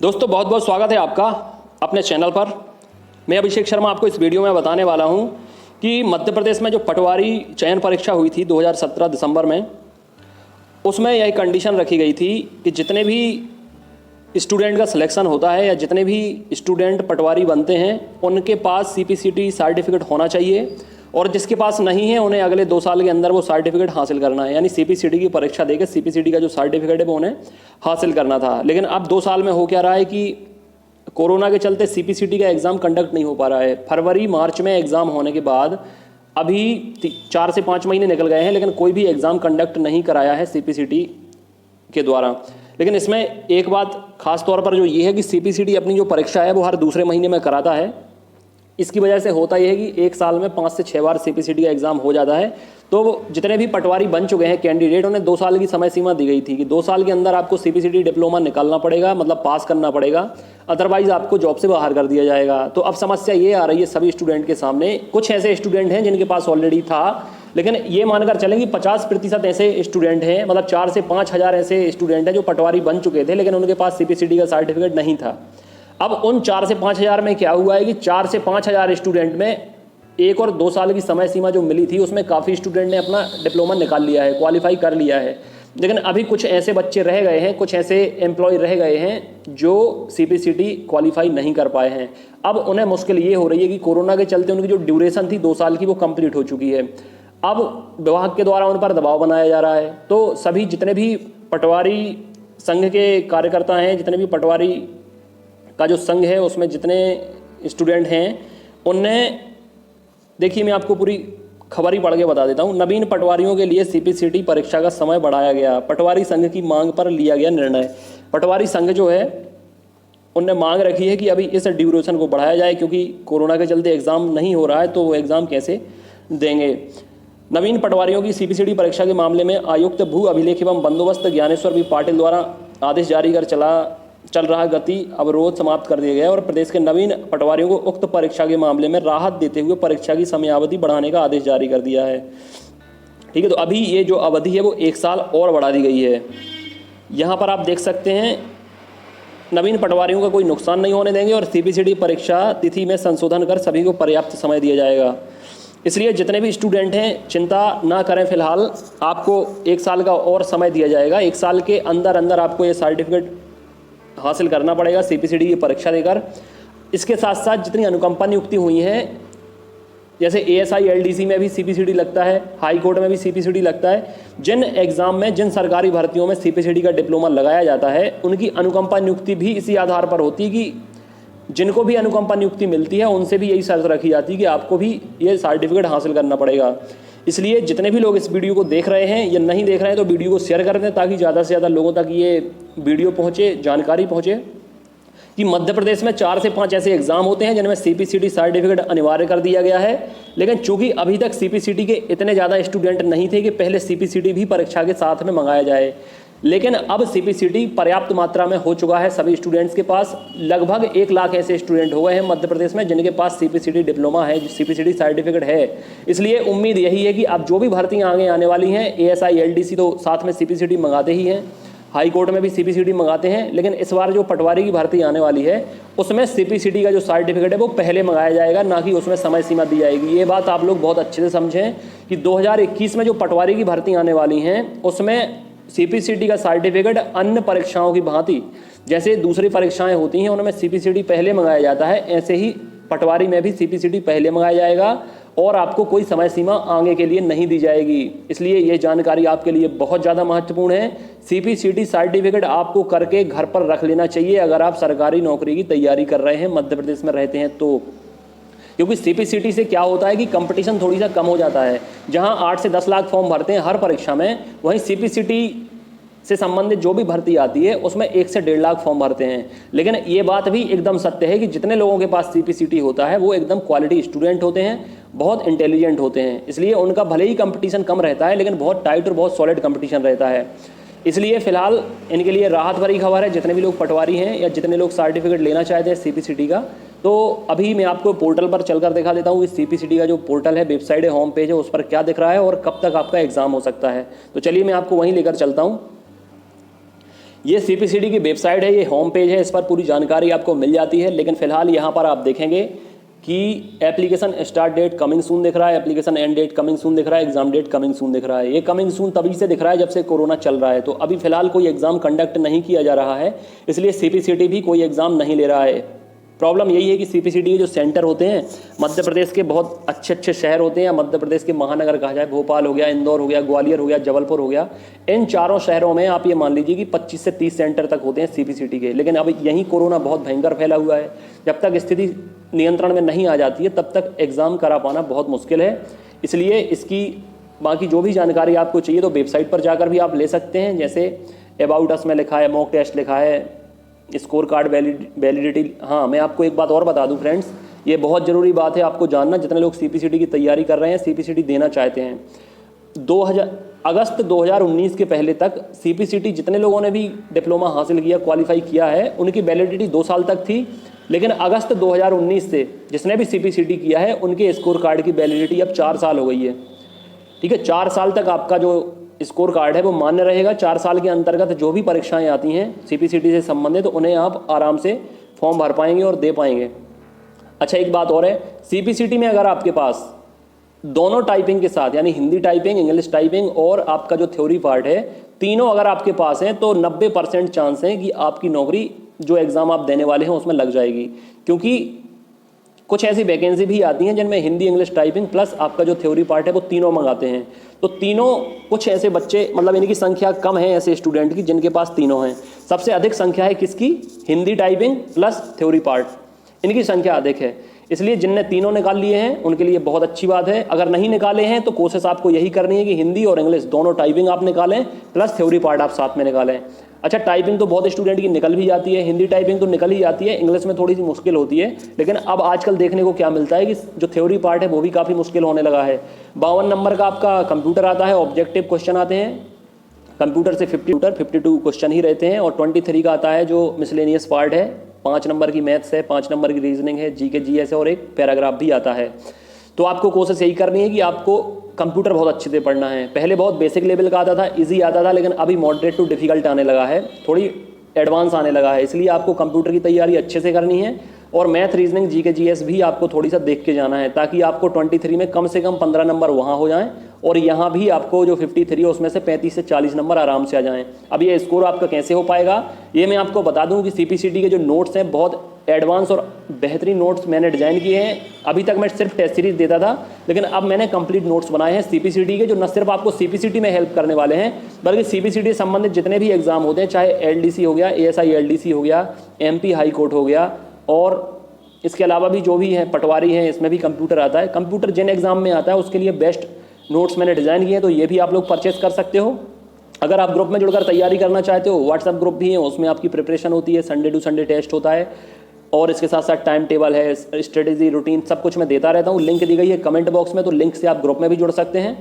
दोस्तों बहुत बहुत स्वागत है आपका अपने चैनल पर। मैं अभिषेक शर्मा आपको इस वीडियो में बताने वाला हूं कि मध्य प्रदेश में जो पटवारी चयन परीक्षा हुई थी 2017 दिसंबर में, उसमें यह कंडीशन रखी गई थी कि जितने भी स्टूडेंट का सिलेक्शन होता है या जितने भी स्टूडेंट पटवारी बनते हैं उनके पास CPCT सर्टिफिकेट होना चाहिए, और जिसके पास नहीं है उन्हें अगले 2 साल के अंदर वो सर्टिफिकेट हासिल करना है। यानी CPCT की परीक्षा देकर CPCT का जो सर्टिफिकेट है वो उन्हें हासिल करना था। लेकिन अब 2 साल में हो क्या रहा है कि कोरोना के चलते CPCT का एग्ज़ाम कंडक्ट नहीं हो पा रहा है। फरवरी मार्च में एग्ज़ाम होने के बाद अभी 4 से 5 महीने निकल गए हैं, लेकिन कोई भी एग्ज़ाम कंडक्ट नहीं कराया है CPCT के द्वारा। लेकिन इसमें एक बात खास तौर पर जो ये है कि CPCT अपनी जो परीक्षा है वो हर दूसरे महीने में कराता है। इसकी वजह से होता यह है कि एक साल में 5 से 6 बार CPCT का एग्ज़ाम हो जाता है। तो जितने भी पटवारी बन चुके हैं कैंडिडेट, उन्हें 2 साल की समय सीमा दी गई थी कि 2 साल के अंदर आपको CPCT डिप्लोमा निकालना पड़ेगा, मतलब पास करना पड़ेगा, अदरवाइज आपको जॉब से बाहर कर दिया जाएगा। तो अब समस्या ये आ रही है सभी स्टूडेंट के सामने। कुछ ऐसे स्टूडेंट हैं जिनके पास ऑलरेडी था, लेकिन ये मानकर चलें कि 50% ऐसे स्टूडेंट हैं, मतलब 4 से 5 हज़ार ऐसे स्टूडेंट हैं जो पटवारी बन चुके थे लेकिन उनके पास CPCT का सर्टिफिकेट नहीं था। अब उन 4 से 5 हज़ार में क्या हुआ है कि 4 से 5 हज़ार स्टूडेंट में 1 और 2 साल की समय सीमा जो मिली थी उसमें काफ़ी स्टूडेंट ने अपना डिप्लोमा निकाल लिया है, क्वालिफाई कर लिया है। लेकिन अभी कुछ ऐसे बच्चे रह गए हैं, कुछ ऐसे एम्प्लॉय रह गए हैं जो CPCT क्वालिफाई नहीं कर पाए हैं। अब उन्हें मुश्किल ये हो रही है कि कोरोना के चलते उनकी जो ड्यूरेशन थी 2 साल की वो कंप्लीट हो चुकी है। अब विभाग के द्वारा उन पर दबाव बनाया जा रहा है। तो सभी जितने भी पटवारी संघ के कार्यकर्ता हैं, जितने भी पटवारी का जो संघ है उसमें जितने स्टूडेंट हैं, उनने देखिए मैं आपको पूरी खबर ही पढ़ के बता देता हूँ। नवीन पटवारियों के लिए CPCT परीक्षा का समय बढ़ाया गया, पटवारी संघ की मांग पर लिया गया निर्णय। पटवारी संघ जो है उनने मांग रखी है कि अभी इस ड्यूरेशन को बढ़ाया जाए, क्योंकि कोरोना के चलते एग्ज़ाम नहीं हो रहा है तो वो एग्ज़ाम कैसे देंगे। नवीन पटवारियों की CPCT परीक्षा के मामले में आयुक्त भू अभिलेख एवं बंदोबस्त ज्ञानेश्वर बी पाटिल द्वारा आदेश जारी कर चल रहा गति अवरोध समाप्त कर दिया गया और प्रदेश के नवीन पटवारियों को उक्त परीक्षा के मामले में राहत देते हुए परीक्षा की समयावधि बढ़ाने का आदेश जारी कर दिया है। ठीक है, तो अभी ये जो अवधि है वो 1 साल और बढ़ा दी गई है। यहाँ पर आप देख सकते हैं नवीन पटवारियों का कोई नुकसान नहीं होने देंगे और CPCT परीक्षा तिथि में संशोधन कर सभी को पर्याप्त समय दिया जाएगा। इसलिए जितने भी स्टूडेंट हैं चिंता ना करें, फिलहाल आपको 1 साल का और समय दिया जाएगा। 1 साल के अंदर अंदर आपको ये सर्टिफिकेट हासिल करना पड़ेगा CPCT की परीक्षा देकर। इसके साथ साथ जितनी अनुकंपा नियुक्ति हुई हैं, जैसे ASI LDC में भी CPCT लगता है, हाई कोर्ट में भी CPCT लगता है। जिन एग्ज़ाम में, जिन सरकारी भर्तियों में CPCT का डिप्लोमा लगाया जाता है उनकी अनुकंपा नियुक्ति भी इसी आधार पर होती है कि जिनको भी अनुकंपा नियुक्ति मिलती है उनसे भी यही शर्त रखी जाती है कि आपको भी ये सर्टिफिकेट हासिल करना पड़ेगा। इसलिए जितने भी लोग इस वीडियो को देख रहे हैं या नहीं देख रहे हैं तो वीडियो को शेयर कर दें ताकि ज़्यादा से ज़्यादा लोगों तक ये वीडियो पहुँचे, जानकारी पहुँचे कि मध्य प्रदेश में 4 से 5 ऐसे एग्ज़ाम होते हैं जिनमें CPCT सर्टिफिकेट अनिवार्य कर दिया गया है। लेकिन चूंकि अभी तक CPCT के इतने ज़्यादा स्टूडेंट नहीं थे कि पहले CPCT भी परीक्षा के साथ में मंगाया जाए, लेकिन अब CPCT पर्याप्त मात्रा में हो चुका है सभी स्टूडेंट्स के पास। लगभग 1 लाख ऐसे स्टूडेंट हो गए हैं मध्य प्रदेश में जिनके पास CPCT डिप्लोमा है, CPCT सर्टिफिकेट है। इसलिए उम्मीद यही है कि अब जो भी भर्तियां आगे आने वाली हैं, ASI LDC तो साथ में CPCT मंगाते ही हैं, हाई कोर्ट में भी CPCT मंगाते हैं, लेकिन इस बार जो पटवारी की भर्ती आने वाली है उसमें CPCT का जो सर्टिफिकेट है वो पहले मंगाया जाएगा, ना कि उसमें समय सीमा दी जाएगी। ये बात आप लोग बहुत अच्छे से समझें कि 2021 में जो पटवारी की भर्ती आने वाली हैं उसमें CPCT का सर्टिफिकेट अन्य परीक्षाओं की भांति जैसे दूसरी परीक्षाएं होती हैं उनमें CPCT पहले मंगाया जाता है, ऐसे ही पटवारी में भी CPCT पहले मंगाया जाएगा और आपको कोई समय सीमा आगे के लिए नहीं दी जाएगी। इसलिए ये जानकारी आपके लिए बहुत ज़्यादा महत्वपूर्ण है। CPCT सर्टिफिकेट आपको करके घर पर रख लेना चाहिए अगर आप सरकारी नौकरी की तैयारी कर रहे हैं, मध्य प्रदेश में रहते हैं तो। क्योंकि CPCT से क्या होता है कि कंपटीशन थोड़ी सा कम हो जाता है। जहां 8 से 10 लाख फॉर्म भरते हैं हर परीक्षा में, वहीं CPCT से संबंधित जो भी भर्ती आती है उसमें 1 से 1.5 लाख फॉर्म भरते हैं। लेकिन ये बात भी एकदम सत्य है कि जितने लोगों के पास CPCT होता है वो एकदम क्वालिटी स्टूडेंट होते हैं, बहुत इंटेलिजेंट होते हैं। इसलिए उनका भले ही कंपटीशन कम रहता है लेकिन बहुत टाइट और बहुत सॉलिड कंपटीशन रहता है। इसलिए फ़िलहाल इनके लिए राहत भरी खबर है। जितने भी लोग पटवारी हैं या जितने लोग सर्टिफिकेट लेना चाहते हैं CPCT का, तो अभी मैं आपको पोर्टल पर चलकर दिखा देता हूँ कि CPCT का जो पोर्टल है, वेबसाइट है, होम पेज है, उस पर क्या दिख रहा है और कब तक आपका एग्ज़ाम हो सकता है। तो चलिए मैं आपको वहीं लेकर चलता हूँ। ये CPCD की वेबसाइट है, ये होम पेज है, इस पर पूरी जानकारी आपको मिल जाती है। लेकिन फिलहाल यहाँ पर आप देखेंगे कि application start date coming soon दिख रहा है, application end date coming soon दिख रहा है, एग्जाम डेट कमिंग सून दिख रहा है। ये कमिंग सून तभी से दिख रहा है जब से कोरोना चल रहा है। तो अभी फिलहाल कोई एग्जाम कंडक्ट नहीं किया जा रहा है, इसलिए CPCD भी कोई एग्जाम नहीं ले रहा है। प्रॉब्लम यही है कि CPCD के जो सेंटर होते हैं मध्य प्रदेश के बहुत अच्छे अच्छे शहर होते हैं, मध्य प्रदेश के महानगर कहा जाए, भोपाल हो गया, इंदौर हो गया, ग्वालियर हो गया, जबलपुर हो गया, इन चारों शहरों में आप ये मान लीजिए कि 25 से 30 सेंटर तक होते हैं CPCD के। लेकिन अब यहीं कोरोना बहुत भयंकर फैला हुआ है, जब तक स्थिति नियंत्रण में नहीं आ जाती है तब तक एग्ज़ाम करा पाना बहुत मुश्किल है। इसलिए इसकी बाकी जो भी जानकारी आपको चाहिए तो वेबसाइट पर जाकर भी आप ले सकते हैं। जैसे अबाउट अस में लिखा है, मॉक टेस्ट लिखा है, स्कोर कार्ड वैलिडिटी। हाँ, मैं आपको एक बात और बता दूं फ्रेंड्स, ये बहुत ज़रूरी बात है आपको जानना, जितने लोग CPCD की तैयारी कर रहे हैं, CPCD देना चाहते हैं। अगस्त 2019 के पहले तक CPCD जितने लोगों ने भी डिप्लोमा हासिल किया, क्वालिफाई किया है, उनकी वैलिडिटी 2 साल तक थी। लेकिन अगस्त 2019 से जिसने भी CPCD किया है उनके स्कोर कार्ड की वैलिडिटी अब 4 साल हो गई है। ठीक है, 4 साल तक आपका जो स्कोर कार्ड है वो मान्य रहेगा। 4 साल के अंतर्गत जो भी परीक्षाएं आती हैं CPCD से संबंधित, उन्हें आप आराम से फॉर्म भर पाएंगे और दे पाएंगे। अच्छा, एक बात और है, CPCD में अगर आपके पास दोनों टाइपिंग के साथ, यानी हिंदी टाइपिंग, इंग्लिश टाइपिंग और आपका जो थ्योरी पार्ट है, तीनों अगर आपके पास हैं तो 90% चांस है कि आपकी नौकरी जो एग्ज़ाम आप देने वाले हैं उसमें लग जाएगी। क्योंकि कुछ ऐसी वैकेंसी भी आती हैं जिनमें हिंदी, इंग्लिश टाइपिंग प्लस आपका जो थ्योरी पार्ट है वो तीनों मंगाते हैं। तो तीनों, कुछ ऐसे बच्चे, मतलब इनकी संख्या कम है ऐसे स्टूडेंट की जिनके पास तीनों हैं। सबसे अधिक संख्या है किसकी? Hindi typing plus theory part, इनकी संख्या अधिक है। इसलिए जिनने तीनों निकाल लिए हैं उनके लिए बहुत अच्छी बात है। अगर नहीं निकाले हैं तो कोशिश आपको यही करनी है कि हिंदी और इंग्लिश दोनों टाइपिंग आप निकालें प्लस थ्योरी पार्ट आप साथ में निकालें। अच्छा, टाइपिंग तो बहुत स्टूडेंट की निकल भी जाती है, हिंदी टाइपिंग तो निकल ही जाती है, इंग्लिश में थोड़ी सी मुश्किल होती है। लेकिन अब आजकल देखने को क्या मिलता है कि जो थ्योरी पार्ट है वो भी काफ़ी मुश्किल होने लगा है। 52 नंबर का आपका कंप्यूटर आता है, ऑब्जेक्टिव क्वेश्चन आते हैं कंप्यूटर से, 52 क्वेश्चन ही रहते हैं। और 23 का आता है जो मिसलेनियस पार्ट है, 5 नंबर की मैथ्स है, 5 नंबर की रीजनिंग है, GK GS है और एक पैराग्राफ भी आता है। तो आपको कोशिश यही करनी है कि आपको कंप्यूटर बहुत अच्छे से पढ़ना है। पहले बहुत बेसिक लेवल का आता था, इजी आता था, लेकिन अभी मॉडरेट टू डिफिकल्ट आने लगा है, थोड़ी एडवांस आने लगा है। इसलिए आपको कंप्यूटर की तैयारी अच्छे से करनी है और मैथ, रीजनिंग, GK GS भी आपको थोड़ी सा देख के जाना है, ताकि आपको 23 में कम से कम 15 नंबर वहाँ हो जाएं और यहाँ भी आपको जो 53 है उसमें से 35 से 40 नंबर आराम से आ जाएं। अब ये स्कोर आपका कैसे हो पाएगा, ये मैं आपको बता दूं कि CPCD के जो नोट्स हैं बहुत एडवांस और बेहतरीन नोट्स मैंने डिज़ाइन किए हैं। अभी तक मैं सिर्फ टेस्ट सीरीज देता था, लेकिन अब मैंने कंप्लीट नोट्स बनाए हैं CPCD के, जो न सिर्फ आपको CPCD में हेल्प करने वाले हैं बल्कि CPCD से संबंधित जितने भी एग्जाम होते हैं, चाहे LDC हो गया, ASI LDC हो गया, MP हाई कोर्ट हो गया, और इसके अलावा भी जो भी है पटवारी हैं, इसमें भी कंप्यूटर आता है। कंप्यूटर जिन एग्जाम में आता है उसके लिए बेस्ट नोट्स मैंने डिज़ाइन किए हैं, तो ये भी आप लोग परचेस कर सकते हो। अगर आप ग्रुप में जुड़कर तैयारी करना चाहते हो, व्हाट्सएप ग्रुप भी है, उसमें आपकी प्रिपरेशन होती है, संडे टू संडे टेस्ट होता है और इसके साथ साथ टाइम टेबल है, स्ट्रेटेजी, रूटीन, सब कुछ मैं देता रहता हूँ। लिंक दी गई है कमेंट बॉक्स में, तो लिंक से आप ग्रुप में भी जुड़ सकते हैं।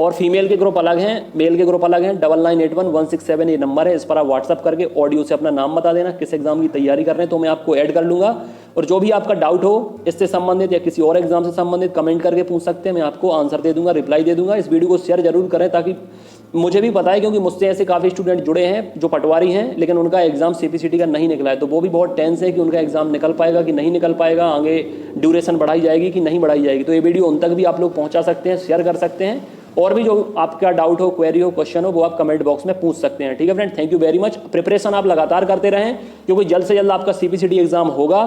और फीमेल के ग्रुप अलग हैं, मेल के ग्रुप अलग हैं। 99811671 ये नंबर है, इस पर आप व्हाट्सअप करके ऑडियो से अपना नाम बता देना, किस एग्जाम की तैयारी कर रहे हैं, तो मैं आपको ऐड कर लूँगा। और जो भी आपका डाउट हो इससे संबंधित या किसी और एग्जाम से संबंधित, कमेंट करके पूछ सकते हैं, मैं आपको आंसर दे दूंगा, रिप्लाई दे दूंगा। इस वीडियो को शेयर जरूर करें ताकि मुझे भी पता है, क्योंकि मुझसे ऐसे काफ़ी स्टूडेंट जुड़े हैं जो पटवारी हैं लेकिन उनका एग्जाम CPCD का नहीं निकला है, तो वो भी बहुत टेंस है कि उनका एग्जाम निकल पाएगा कि नहीं निकल पाएगा, आगे ड्यूरेशन बढ़ाई जाएगी कि नहीं बढ़ाई जाएगी। तो ये वीडियो उन तक भी आप लोग पहुँचा सकते हैं, शेयर कर सकते हैं। और भी जो आपका डाउट हो, क्वेरी हो, क्वेश्चन हो, वो आप कमेंट बॉक्स में पूछ सकते हैं। ठीक है friend, thank you very much. Preparation आप लगातार करते रहें, क्योंकि जल्द से जल्द आपका CPCD एग्जाम होगा।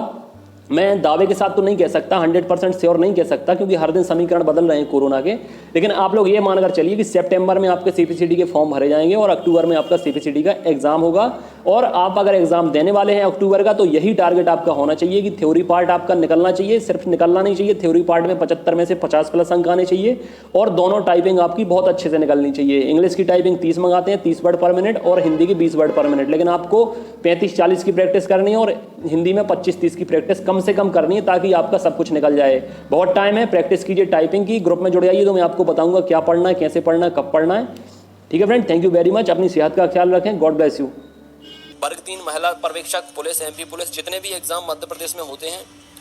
मैं दावे के साथ तो नहीं कह सकता, 100% श्योर नहीं कह सकता, क्योंकि हर दिन समीकरण बदल रहे हैं कोरोना के, लेकिन आप लोग ये मानकर चलिए कि सितंबर में आपके CPCD के फॉर्म भरे जाएंगे और अक्टूबर में आपका CPCD का एग्जाम होगा। और आप अगर एग्जाम देने वाले हैं अक्टूबर का, तो यही टारगेट आपका होना चाहिए कि थ्योरी पार्ट आपका निकलना चाहिए। सिर्फ निकलना नहीं चाहिए, थ्योरी पार्ट में 75 में से 50+ अंक आने चाहिए और दोनों टाइपिंग आपकी बहुत अच्छे से निकलनी चाहिए। इंग्लिश की टाइपिंग 30 मंगाते हैं, 30 वर्ड पर मिनट, और हिंदी की 20 वर्ड पर मिनट, लेकिन आपको 35-40 की प्रैक्टिस करनी है और हिंदी में 25-30 की प्रैक्टिस कम से कम करनी है, ताकि आपका सब कुछ निकल जाए। बहुत टाइम है, प्रैक्टिस कीजिए टाइपिंग की। ग्रुप में जुड़ जाइए तो मैं आपको बताऊंगा क्या पढ़ना है, कैसे पढ़ना है, कब पढ़ना है। ठीक है friend, thank you very much. अपनी सेहत का ख्याल रखें, गॉड ब्लेस यू। वर्ग 3 महिला पर्यवेक्षक पुलिस, MP पुलिस, जितने भी एग्जाम मध्य प्रदेश में होते हैं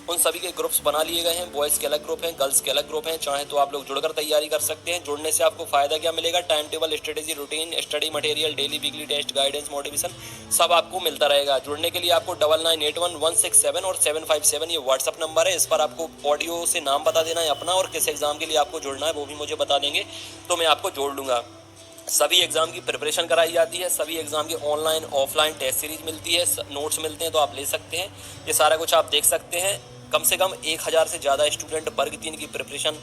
उन सभी के ग्रुप्स बना लिए गए हैं। बॉयज़ के अलग ग्रुप हैं, गर्ल्स के अलग ग्रुप हैं। चाहे तो आप लोग जुड़कर तैयारी कर सकते हैं। जुड़ने से आपको फ़ायदा क्या मिलेगा? Time table, strategy, routine, study material, daily weekly test, guidance, motivation सब आपको मिलता रहेगा। जुड़ने के लिए आपको 99811671 और 757 ये व्हाट्सअप नंबर है। इस पर आपको ऑडियो से नाम बता देना है अपना, और किस एग्ज़ाम के लिए आपको जुड़ना है वो भी मुझे बता देंगे तो मैं आपको जोड़ लूँगा। सभी एग्ज़ाम की प्रिपरेशन कराई जाती है। सभी एग्ज़ाम की ऑनलाइन ऑफलाइन टेस्ट सीरीज मिलती है, नोट्स मिलते हैं तो आप ले सकते हैं। ये सारा कुछ आप देख सकते हैं। कम से कम 1000 से ज़्यादा स्टूडेंट वर्ग 3 की प्रिपरेशन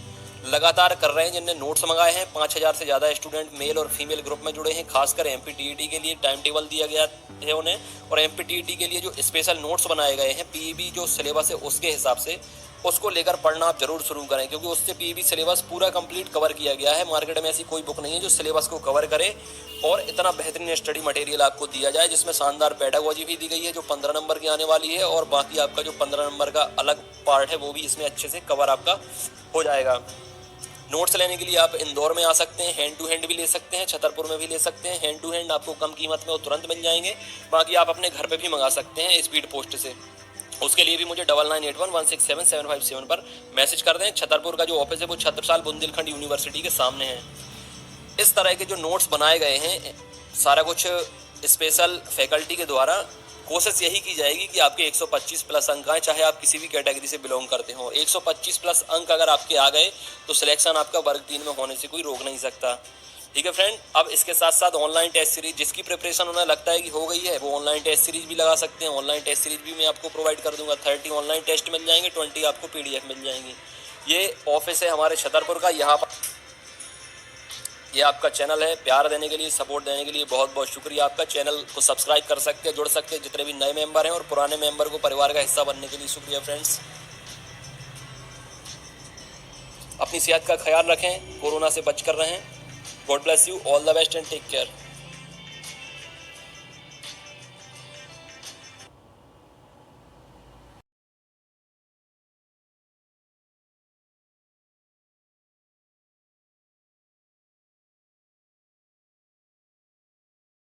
लगातार कर रहे हैं, जिनने नोट्स मंगाए हैं। 5000 से ज़्यादा स्टूडेंट मेल और फीमेल ग्रुप में जुड़े हैं। खासकर MPTET के लिए टाइम टेबल दिया गया है उन्हें, और MPTET के लिए जो स्पेशल नोट्स बनाए गए हैं, PEB जो सिलेबस है उसके हिसाब से उसको लेकर पढ़ना आप जरूर शुरू करें, क्योंकि उससे PEB सिलेबस पूरा कंप्लीट कवर किया गया है। मार्केट में ऐसी कोई बुक नहीं है जो सिलेबस को कवर करे और इतना बेहतरीन स्टडी मटेरियल आपको दिया जाए, जिसमें शानदार पेडागोजी भी दी गई है जो 15 नंबर की आने वाली है, और बाकी आपका जो 15 नंबर का अलग पार्ट है वो भी इसमें अच्छे से कवर आपका हो जाएगा। नोट्स लेने के लिए आप इंदौर में आ सकते हैं, हैंड टू हैंड भी ले सकते हैं, छतरपुर में भी ले सकते हैं। हैंड टू हैंड आपको कम कीमत में वो तुरंत मिल जाएंगे। बाकी आप अपने घर पे भी मंगा सकते हैं स्पीड पोस्ट से। उसके लिए भी मुझे 9981167757 पर मैसेज कर दें। छतरपुर का जो ऑफिस है वो छत्रसाल बुंदेलखंड यूनिवर्सिटी के सामने है। इस तरह के जो नोट्स बनाए गए हैं सारा कुछ स्पेशल फैकल्टी के द्वारा। कोशिश यही की जाएगी कि आपके 125 प्लस अंक आए, चाहे आप किसी भी कैटेगरी से बिलोंग करते हो। 125 प्लस अंक अगर आपके आ गए तो सिलेक्शन आपका वर्ग 3 में होने से कोई रोक नहीं सकता। ठीक है फ्रेंड, अब इसके साथ साथ ऑनलाइन टेस्ट सीरीज जिसकी प्रिपरेशन उन्हें लगता है कि हो गई है वो ऑनलाइन टेस्ट सीरीज भी लगा सकते हैं। ऑनलाइन टेस्ट सीरीज भी मैं आपको प्रोवाइड कर दूंगा। 30 ऑनलाइन टेस्ट मिल जाएंगे, 20 आपको PDF मिल जाएंगी। ये ऑफिस है हमारे छतरपुर का। यहाँ पर ये आपका चैनल है। प्यार देने के लिए, सपोर्ट देने के लिए बहुत बहुत शुक्रिया आपका। चैनल को सब्सक्राइब कर सकते हैं, जुड़ सकते हैं जितने भी नए मेंबर हैं, और पुराने मेंबर को परिवार का हिस्सा बनने के लिए शुक्रिया फ्रेंड्स। अपनी सेहत का ख्याल रखें, कोरोना से बच कर रहें। God bless you, all the best and take care.